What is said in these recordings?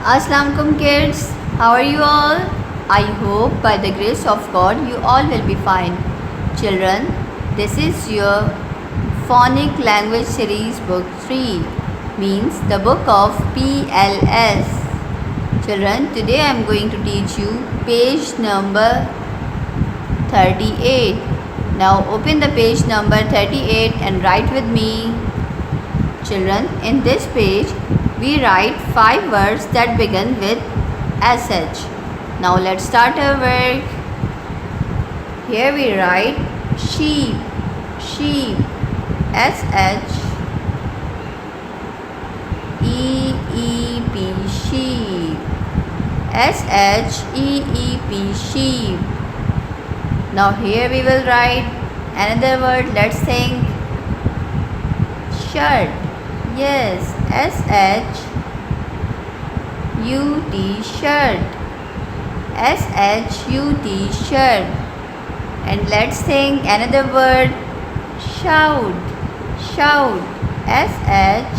Assalamualaikum kids, how are you all? I hope by the grace of God you all will be fine. Children, this is your Phonic Language Series Book 3, means the book of PLS. Children, today I am going to teach you page number 38. Now open the page number 38 and write with me. Children, in this page we write 5 words that begin with SH. Now let's start our work. Here we write sheep, sheep, SH EEP, sheep, SHEEP, sheep. Now here we will write another word. Let's think. Shirt. Yes, SHUT, shirt, SHUT, shirt. And let's think another word. Shout, shout, SHOUT,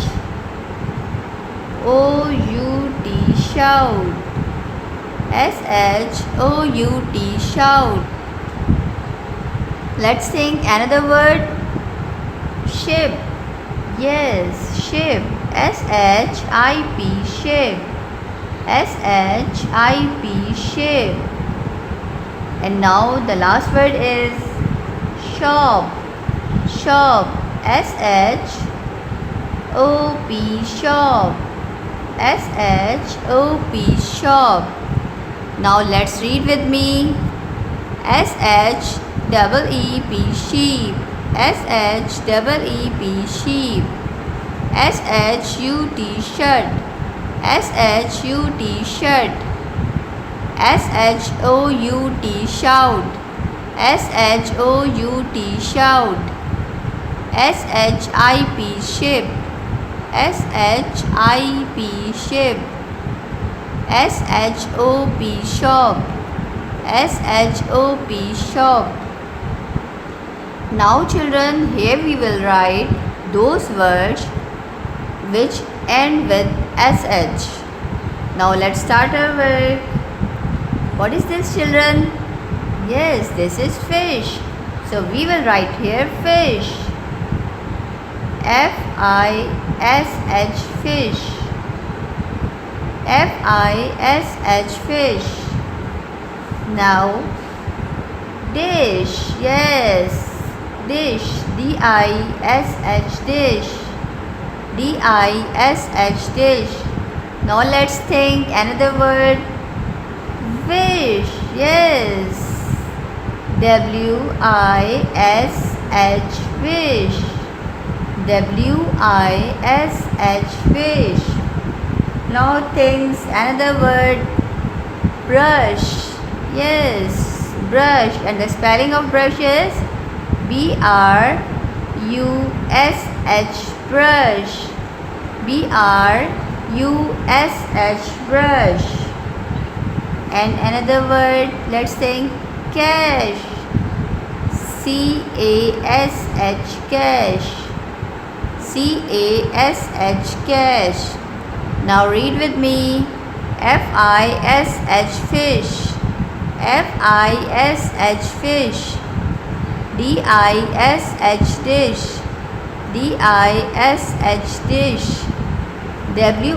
shout, SHOUT, shout. Let's think another word. Ship. Yes, ship, SHIP, ship, SHIP, ship. And now the last word is shop, shop, SHOP, shop, SHOP, shop. Now let's read with me. SHEEP, sheep, SHEEP, sheep, SHUT, shirt, SHUT, shirt, SHOUT, shout, SHOUT, shout, SHIP, ship, SHIP, ship, SHOP, shop, SHOP, shop. Now children, here we will write those words which end with SH. Now let's start our work. What is this, children? Yes, this is fish. So we will write here fish. FISH, fish. FISH, fish. Now dish. Yes, dish, DISH, dish, DISH, dish. Now let's think another word. Wish. Yes, WISH, wish, WISH, wish. Now think another word. Brush. Yes, brush. And the spelling of brush is BRUSH, brush, BRUSH, brush. And another word, let's think. Cash, CASH, cash, CASH, cash. Now read with me. FISH, fish, FISH, fish, DISH, dish, DISH, dish, WISH,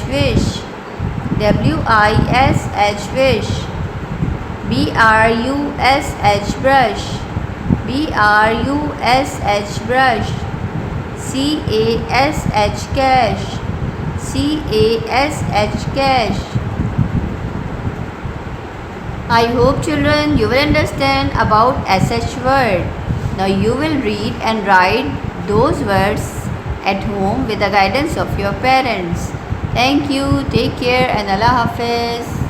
wish, WISH, wish, BRUSH, brush, BRUSH, brush, CASH, cash, CASH, cash. I hope children you will understand about SH word. Now you will read and write those words at home with the guidance of your parents. Thank you, take care and Allah Hafiz.